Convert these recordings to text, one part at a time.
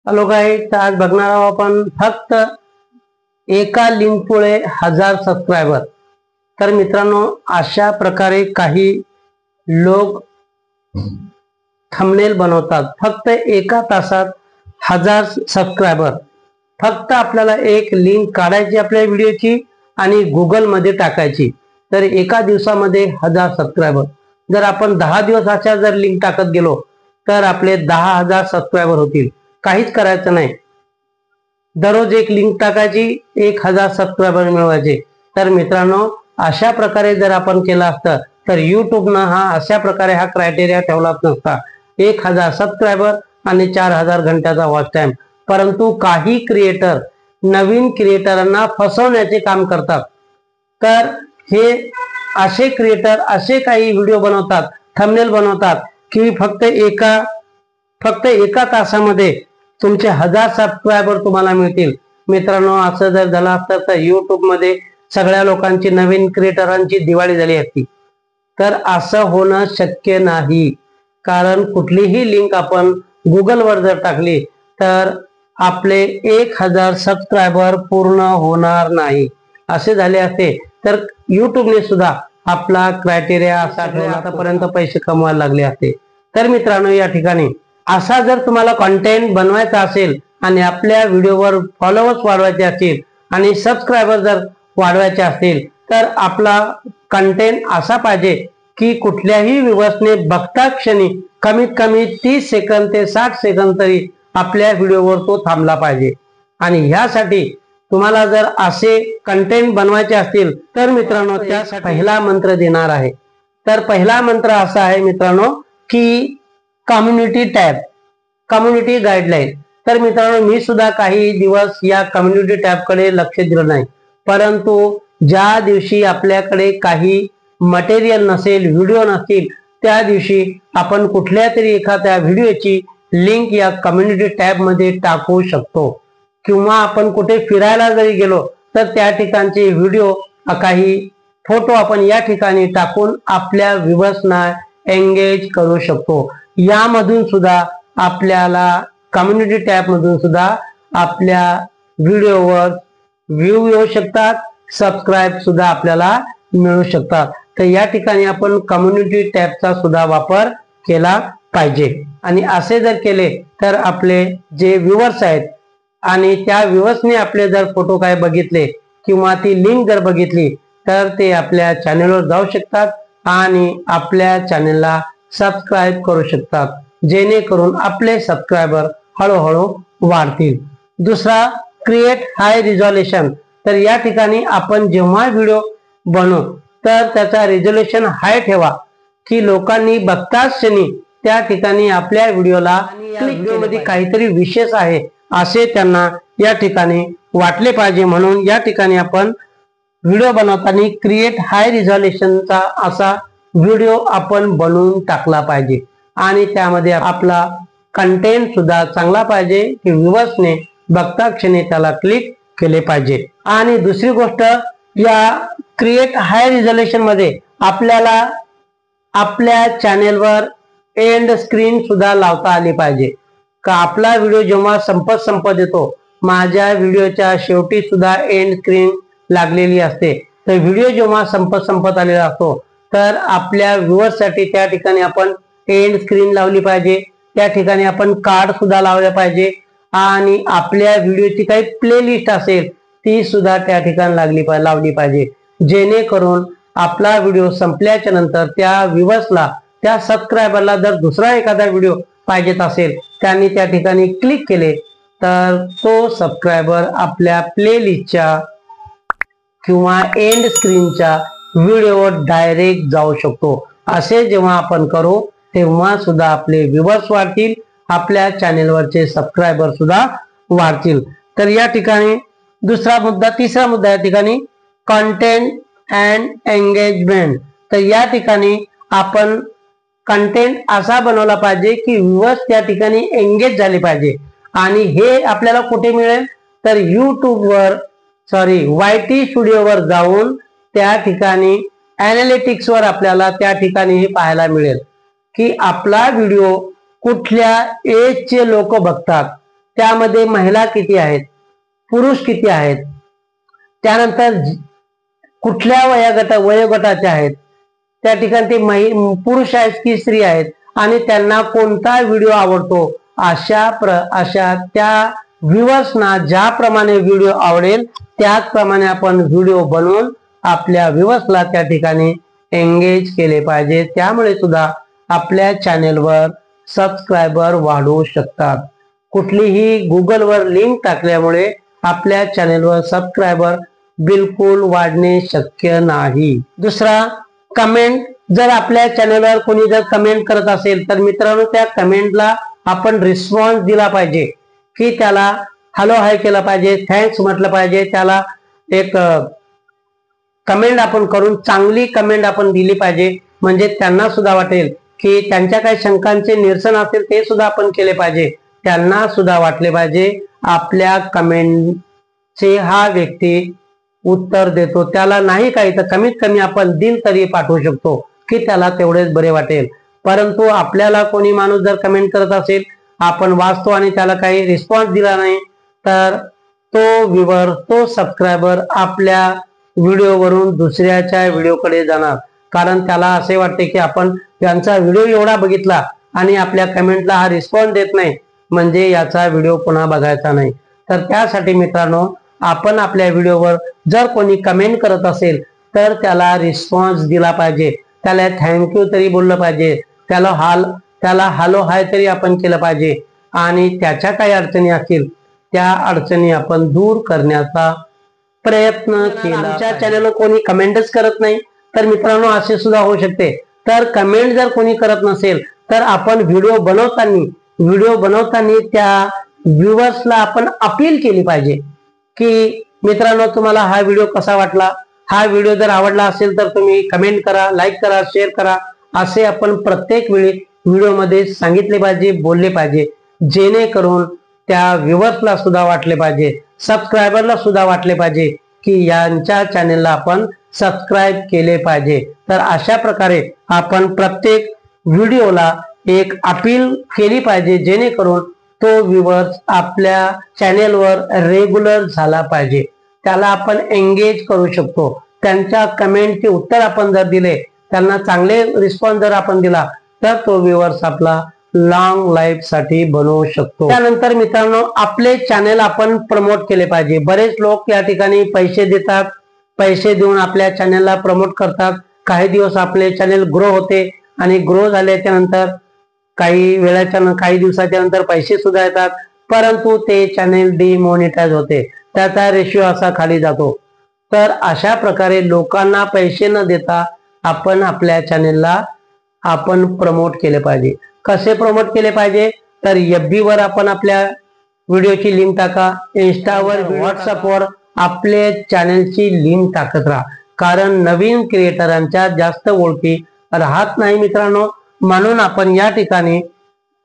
Hello guys, आज बघणार आहोत आपण फक्त एका लिंकमुळे 1000 सबस्क्रायबर। तर मित्रांनो, अशा प्रकारे काही लोक थंबनेल बनवतात। फक्त एका तासात 1000 सबस्क्रायबर। फक्त आपल्याला एक लिंक काढायची आपल्या व्हिडिओची आणि गुगल मध्ये टाकायची, तर एका दिवसामध्ये 1000 सबस्क्रायबर। जर आपण 10 दिवस अशा जर लिंक टाकत गेलो तर आपले 10,000 सबस्क्रायबर होतील। काहीच करायचं नाही, दररोज एक लिंक टाकायची, 1000 सबस्क्रायबर मिळवायचे। तर मित्रांनो, अशा प्रकारे जर आपण केलं असतं तर युट्यूबनं अशा प्रकारे क्रायटेरिया ठेवला नसता, 1000 सबस्क्रायबर आणि 4000 घंट्याचा वॉच टाइम। परंतु काही क्रिएटर नवीन क्रिएटरांना फसवण्याचे काम करतात। तर हे असे क्रिएटर असे काही व्हिडिओ बनवतात, थंबनेल बनवतात की फक्त एका तासामध्ये तुमचे 1000 सबस्क्रायबर तुम्हाला मिळतील। मित्रांनो, असं जर झालं असतं तर युट्यूब मध्ये सगळ्या लोकांची, नवीन क्रिएटरांची दिवाळी झाली असती। तर असं होणं शक्य नाही, कारण कुठलीही लिंक आपण गुगल वर जर टाकली तर आपले 1000 सबस्क्रायबर पूर्ण होणार नाही। असे झाले असते तर युट्यूबने सुद्धा आपला क्रायटेरिया असा ठेवला, आतापर्यंत पैसे कमवायला लागले असते। तर मित्रांनो, या ठिकाणी असा जर तुम्हाला कंटेंट बनवायचा असेल आणि आपल्या व्हिडिओवर फॉलोअर्स वाढवायचे असतील आणि सबस्क्रायबर जर वाढवायचे असतील तर आपला कंटेंट असा पाहिजे की कुठल्याही व्ह्यूअर्सने बघता क्षणी कमीत कमी 30 सेकंद ते 60 सेकंद तरी आपल्या व्हिडिओवर तो थांबला पाहिजे। आणि ह्यासाठी तुम्हाला जर असे कंटेंट बनवायचे असतील तर मित्रांनो, त्यासाठी पहिला मंत्र देणार आहे। तर पहिला मंत्र असा आहे मित्रांनो की कम्युनिटी टॅब, कम्युनिटी गाईडलाईन। तर मित्रांनो, मी सुद्धा काही दिवस या कम्युनिटी टॅब कडे लक्ष दिलं नाही, परंतु ज्या दिवशी आपल्याकडे काही मटेरियल नसेल, व्हिडिओ नसतील, त्या दिवशी आपण कुठल्या तरी एखाद्या व्हिडिओची लिंक या कम्युनिटी टॅब मध्ये टाकू शकतो। किंवा आपण कुठे फिरायला जरी गेलो तर त्या ठिकाणचे व्हिडिओ, काही फोटो आपण या ठिकाणी टाकून आपल्या व्ह्यूअर्सना एंगेज करू शकतो। यामधून सुद्धा आपल्याला कम्युनिटी टॅब मधून सुद्धा आपल्या व्हिडिओवर व्ह्यू येऊ शकतात, सबस्क्राईब सुद्धा आपल्याला मिळू शकतात। तर या ठिकाणी आपण कम्युनिटी टॅबचा सुद्धा वापर केला पाहिजे। आणि असे जर केले तर आपले जे व्ह्यूअर्स आहेत आणि त्या व्ह्यूअर्सने आपले जर फोटो काय बघितले किंवा ती लिंक जर बघितली तर ते आपल्या चॅनलवर जाऊ शकतात आणि आपल्या चॅनलला सबस्क्राईब करू शकतात, जेणेकरून आपले सबस्क्रायबर हळूहळू वाढतील। दुसरा, क्रिएट हाय रिझोल्यूशन। तर या ठिकाणी आपण जेव्हा व्हिडिओ बनवू तर त्याचा रिझोल्यूशन हाय ठेवा की लोकांनी बघताच क्षणी त्या ठिकाणी आपल्या व्हिडिओला व्हिडिओमध्ये काहीतरी विशेष आहे असे त्यांना या ठिकाणी वाटले पाहिजे। म्हणून या ठिकाणी आपण व्हिडिओ बनवताना क्रिएट हाय रिझोल्यूशनचा असा व्हिडिओ आपण बनवून टाकला पाहिजे आणि त्यामध्ये आपला कंटेंट सुद्धा चांगला पाहिजे की व्ह्यूअर्सने बघता क्षणी त्याला क्लिक केले पाहिजे। आणि दुसरी गोष्ट, या क्रिएट हाय रिझोल्यूशन मध्ये आपल्याला आपल्या चॅनेलवर एंड स्क्रीन सुद्धा लावता आली पाहिजे। का आपला व्हिडिओ जेव्हा संपत येतो, माझ्या व्हिडिओच्या शेवटी सुद्धा एंड स्क्रीन लागलेली असते। तर व्हिडिओ जेव्हा संपत आलेला असतो तर आपल्या व्ह्यूअर्स साठी त्या ठिकाणी आपण एंड स्क्रीन लावली पाहिजे, त्या ठिकाणी आपण कार्ड सुद्धा लावले पाहिजे आणि आपल्या व्हिडिओची काही प्लेलिस्ट असेल ती सुद्धा त्या ठिकाणी लावली पाहिजे, जेणेकरून आपला व्हिडिओ संपल्याच्या नंतर त्या व्ह्यूअर्सला, त्या सबस्क्रायबरला जर दुसरा एखादा व्हिडिओ पाहिजे असेल, त्यांनी त्या ठिकाणी क्लिक केले तर तो सबस्क्रायबर आपल्या प्लेलिस्टच्या किंवा एंड स्क्रीनच्या व्हिडिओवर डायरेक्ट जाऊ शकतो। असे जेव्हा आपण करू तेव्हा सुद्धा आपले व्ह्यूअर्स वाढतील, आपल्या चॅनेलवरचे सबस्क्रायबर सुद्धा वाढतील। तर या ठिकाणी तिसरा मुद्दा या ठिकाणी कंटेंट अँड एंगेजमेंट। तर या ठिकाणी आपण कंटेंट असा बनवला पाहिजे की व्ह्यूअर्स त्या ठिकाणी एंगेज झाले पाहिजे। आणि हे आपल्याला कुठे मिळेल तर YT स्टुडिओवर जाऊन त्या ठिकाणी एनालिटिक्स वर आपल्याला त्या ठिकाणी हे पाहायला मिळेल की आपला व्हिडिओ कुठल्या एजचे लोक बघतात, त्यामध्ये महिला किती आहेत, पुरुष किती आहेत, त्यानंतर कुठल्या वयोगटाचे आहेत, त्या ठिकाणी ते पुरुष आहेत की स्त्री आहेत, आणि त्यांना कोणता व्हिडिओ आवडतो, अशा त्या व्ह्यूअर्सना ज्याप्रमाणे व्हिडिओ आवडेल त्याचप्रमाणे आपण व्हिडिओ बनवून आपल्या व्ह्यूअर्सला त्या ठिकाणी एंगेज केले पाहिजे. त्यामुळे सुद्धा आपल्या चॅनेलवर सबस्क्रायबर वाढू शकतात. कुठलीही गुगलवर लिंक टाकल्यामुळे आपल्या चॅनेलवर सबस्क्रायबर बिलकुल वाढणे शक्य नाही. दुसरा, कमेंट. जर आपल्या चॅनलवर कोणी जर कमेंट करत असेल तर मित्रांनो त्या कमेंटला आपण रिस्पॉन्स दिला पाहिजे, की त्याला हॅलो हाय केलं पाहिजे, थँक्स म्हटलं पाहिजे, त्याला एक कमेंट आपण करून चांगली कमेंट आपण दिली पाहिजे. म्हणजे त्यांना सुद्धा वाटेल की त्यांच्या काही शंकांचे निरसन असेल ते सुद्धा आपण केले पाहिजे. त्यांना सुद्धा वाटले पाहिजे आपल्या कमेंटचे हा व्यक्ती उत्तर देतो, त्याला नाही काही तर कमीत कमी आपण दिल तरी पाठवू शकतो की त्याला तेवढेच बरे वाटेल. परंतु आपल्याला कोणी माणूस जर कमेंट करत असेल, आपण वाचतो आणि त्याला काही रिस्पॉन्स दिला नाही, तर तो व्ह्यूअर, तो सबस्क्रायबर आपल्या व्हिडिओवरून दुसऱ्याच्या व्हिडिओकडे जाणार. कारण त्याला असे वाटते की आपण त्यांचा व्हिडिओ एवढा बघितला आणि आपल्या कमेंटला हा रिस्पॉन्स देत नाही, म्हणजे याचा व्हिडिओ पुन्हा बघायचा नाही. तर त्यासाठी मित्रांनो आपण आपल्या व्हिडिओवर जर कोणी कमेंट करत असेल तर त्याला रिस्पॉन्स दिला पाहिजे, त्याला थँक्यू तरी बोललं पाहिजे, त्याला हॅलो हाय तरी आपण केलं पाहिजे, आणि त्याच्या काही अडचणी असतील त्या अडचणी आपण दूर करण्याचा प्रयत्न केला. आमच्या चॅनलवर कोणी कमेंटच करत नाही तर मित्रांनो असे सुद्धा होऊ शकते. तर कमेंट जर कोणी करत नसेल तर आपण व्हिडिओ बनवताना त्या व्ह्यूअर्सला आपण अपील केली पाहिजे की मित्रांनो तुम्हाला हा व्हिडिओ कसा वाटला, हा व्हिडिओ जर आवडला असेल तर तुम्ही कमेंट करा, लाईक करा, शेअर करा, असे आपण प्रत्येक वेळी व्हिडिओमध्ये सांगितले पाहिजे, बोलले पाहिजे, जेणेकरून त्या व्ह्यूअर्सला सुद्धा वाटले पाहिजे, सबस्क्रायबरला सुद्धा वाटले पाहिजे की यांच्या चॅनेलला आपण सबस्क्राईब केले पाहिजे. तर अशा प्रकारे आपण प्रत्येक व्हिडिओला एक अपील केली पाहिजे, जेणेकरून तो व्ह्यूअर्स आपल्या चॅनेलवर रेग्युलर झाला पाहिजे, त्याला आपण एंगेज करू शकतो. त्यांच्या कमेंटचे उत्तर आपण जर दिले, त्यांना चांगले रिस्पॉन्स जर आपण दिला तर तो व्ह्यूअर्स आपला लॉंग लाईफ साठी बनवू शकतो. त्यानंतर मित्रांनो आपले चॅनेल आपण प्रमोट केले पाहिजे. बरेच लोक या ठिकाणी पैसे देतात, पैसे देऊन आपल्या चॅनेलला प्रमोट करतात. काही दिवस आपले चॅनेल ग्रो होते आणि ग्रो झाल्याच्या नंतर काही दिवसाच्या नंतर पैसे सुद्धा येतात, परंतु ते चॅनेल डिमॉनिटाईज होते, त्याचा रेशिओ असा खाली जातो. तर अशा प्रकारे लोकांना पैसे न देता आपण आपल्या चॅनेलला आपण प्रमोट केले पाहिजे. कसे प्रमोट केले पाहिजे तर FB वर आपण आपल्या व्हिडिओची लिंक टाका, इंस्टावर, व्हॉट्सअपवर आपल्या चॅनेलची लिंक टाकत राहा. कारण नवीन क्रिएटरांच्या जास्त ओळखी राहत नाही मित्रांनो, म्हणून आपण या ठिकाणी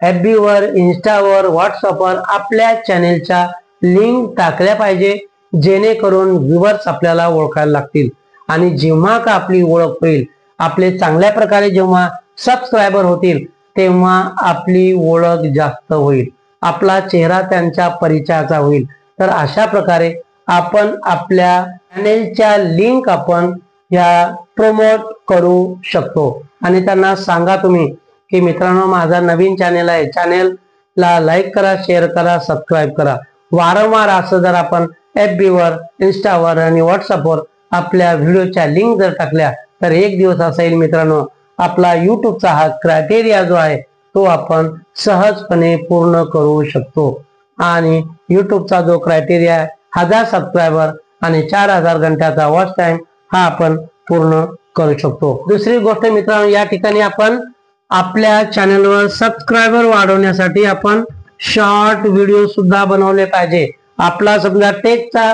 FB वर, इंस्टावर, व्हॉट्सअपवर आपल्या चॅनेलच्या लिंक टाकल्या पाहिजे, जेणेकरून व्ह्यूअर्स आपल्याला ओळखायला लागतील. आणि जेव्हा का आपली ओळख होईल, आपले चांगल्या प्रकारे जेव्हा सबस्क्रायबर होतील, तेव्हा आपली ओळख जास्त होईल, आपला चेहरा त्यांच्या परिचयाचा होईल. तर अशा प्रकारे आपण आपल्या चॅनेलच्या लिंक आपण या प्रमोट करू शकतो. आणि त्यांना सांगा तुम्ही की मित्रांनो माझा नवीन चॅनेल आहे, चॅनेलला लाईक करा, शेअर करा, सबस्क्राईब करा. वारंवार असं जर आपण FB वर, इंस्टावर आणि व्हॉट्सअपवर आपल्या व्हिडिओच्या लिंक जर टाकल्या तर एक दिवस असा येईल मित्रांनो, आपला युट्यूबचा हा क्रायटेरिया जो आहे तो आपण सहजपणे पूर्ण करू शकतो. आणि युट्यूबचा जो क्रायटेरिया आहे 1000 सबस्क्रायबर आणि 4000 घंट्याचा वॉच टाइम हा आपण पूर्ण करू शकतो. दुसरी गोष्ट मित्रांनो, या ठिकाणी आपण आपल्या चॅनलवर सबस्क्रायबर वाढवण्यासाठी आपण शॉर्ट व्हिडिओ सुद्धा बनवले पाहिजे. आपला समजा टेकचा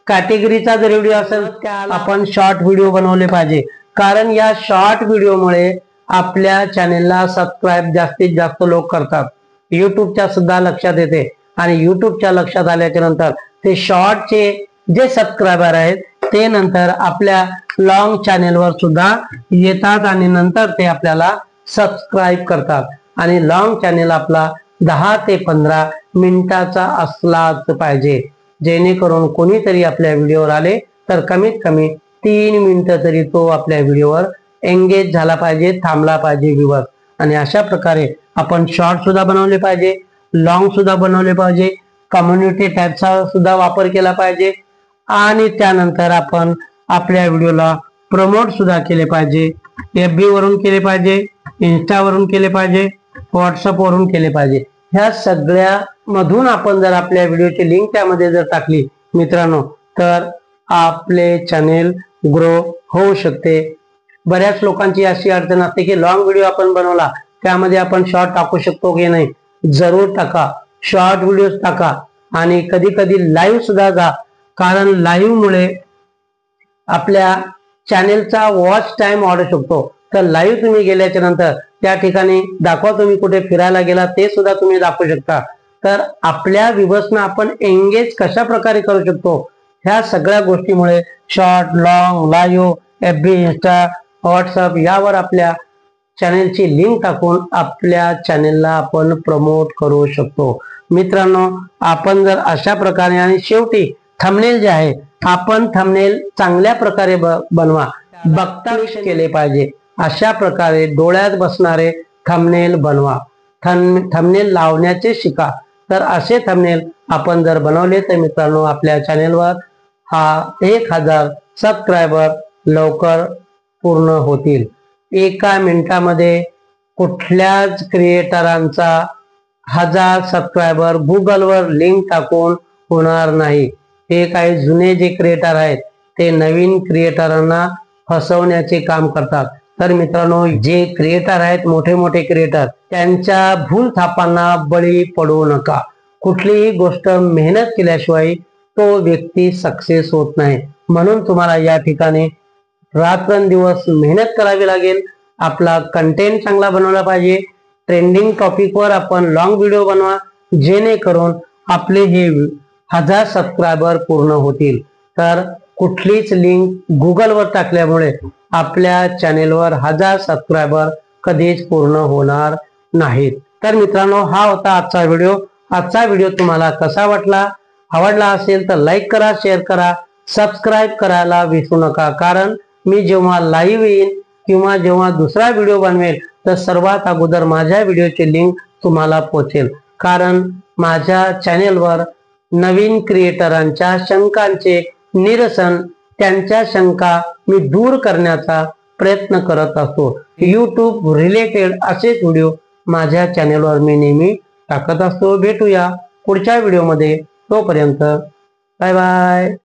कॅटेगरीचा जर व्हिडिओ असेल त्याला आपण शॉर्ट व्हिडिओ बनवले पाहिजे. कारण या शॉर्ट व्हिडिओमुळे आपल्या चॅनेलला सबस्क्राईब जास्तीत जास्त लोक करतात. युट्यूबच्या सुद्धा लक्षात येते आणि युट्यूबच्या लक्षात आल्याच्या नंतर ते शॉर्टचे जे सबस्क्रायबर आहेत ते नंतर आपल्या लॉंग चॅनेलवर सुद्धा येतात आणि नंतर ते आपल्याला सबस्क्राईब करतात आणि लॉंग चॅनेल आपला 10 ते 15 मिनिटाचा असलाच पाहिजे, जेणेकरून कोणीतरी आपल्या व्हिडिओवर आले तर कमीत कमी 3 मिनिटं तरी तो आपल्या व्हिडिओवर एंगेज झाला पाहिजे, थांबला पाहिजे व्ह्यूअर. आणि अशा प्रकारे आपण शॉर्ट सुद्धा बनवले पाहिजे, लॉंग सुद्धा बनवले पाहिजे, कम्युनिटी टॅबचा सुद्धा वापर केला पाहिजे आणि त्यानंतर आपण आपल्या व्हिडिओला प्रमोट सुद्धा केले पाहिजे. FB वरून केले पाहिजे, इंस्टा वरून केले पाहिजे, व्हॉट्सअप वरून केले पाहिजे. ह्या सगळ्या मधून आपण जर आपल्या व्हिडिओची लिंक त्यामध्ये जर टाकली मित्रांनो तर आपले चॅनेल ग्रो होऊ शकते. बऱ्याच लोकांची अशी अडचण असते की लॉंग व्हिडिओ आपण बनवला त्यामध्ये आपण शॉर्ट टाकू शकतो की नाही. जरूर टाका, शॉर्ट व्हिडिओ टाका आणि कधी कधी लाईव्ह सुद्धा जा, कारण लाईव्ह मुळे आपल्या चॅनेलचा वॉच टाइम वाढू शकतो. तर लाईव्ह तुम्ही गेल्याच्या नंतर त्या ठिकाणी दाखवा, तुम्ही कुठे फिरायला गेला ते सुद्धा तुम्ही दाखवू शकता. तर आपल्या व्ह्यूअर्सना आपण एंगेज कशा प्रकारे करू शकतो ह्या सगळ्या गोष्टीमुळे short, long, live, FB, Insta, WhatsApp यावर आपल्या चॅनेलची लिंक टाकून आपल्या चॅनेलला आपण प्रमोट करू शकतो. मित्रांनो, आपण जर अशा प्रकारे आणि शेवटी थंबनेल जे आहे आपण थंबनेल चांगल्या प्रकारे बनवा, बघता केले पाहिजे. अशा प्रकारे डोळ्यात बसणारे थंबनेल बनवा, थंबनेल लावण्याचे शिका. तर असे थंबनेल आपण जर बनवले तर मित्रांनो आपल्या चॅनेलवर 1000 सबस्क्रायबर लवकर पूर्ण होतील. एका मिनिटामध्ये कुठल्याच क्रिएटरांचा 1000 सबस्क्रायबर गुगलवर लिंक टाकून होणार नाही. हे काही जुने जे क्रिएटर आहेत ते नवीन क्रिएटरांना फसवण्याचे काम करतात. तर मित्रांनो, जे क्रिएटर आहेत मोठे मोठे क्रिएटर त्यांच्या भूल थापांना बळी पडू नका. कुठलीही गोष्ट मेहनत केल्याशिवाय तो व्यक्ती सक्सेस होत नाही. म्हणून तुम्हाला या ठिकाणी रात्रंदिवस मेहनत करावी लागेल. आपला कंटेंट चांगला बनवला पाहिजे. ट्रेंडिंग टॉपिकवर आपण लॉंग व्हिडिओ बनवा, जेणेकरून आपले हे 1000 सबस्क्रायबर पूर्ण होतील. तर कुठलीच लिंक गुगलवर टाकल्यामुळे आपल्या चॅनेलवर 1000 सबस्क्रायबर कधीच पूर्ण होणार नाहीत. तर मित्रांनो, हा होता आजचा व्हिडिओ. आजचा व्हिडिओ तुम्हाला कसा वाटला? आवडला असेल तर लाईक करा, शेअर करा, सबस्क्राईब करायला विसरू नका. कारण मी जेव्हा लाईव्ह येईन किंवा जेव्हा दुसरा व्हिडिओ बनवेल तर सर्वात अगोदर माझ्या व्हिडिओची लिंक तुम्हाला पोहोचेल. कारण माझ्या चॅनेलवर नवीन क्रिएटरांच्या शंकांचे निरसन, त्यांच्या शंका मी दूर करण्याचा प्रयत्न करत असतो. YouTube रिलेटेड असेच व्हिडिओ माझ्या चॅनेलवर मी नेहमी टाकत असतो. भेटूया पुढच्या व्हिडिओमध्ये. तोपर्यंत बाय बाय.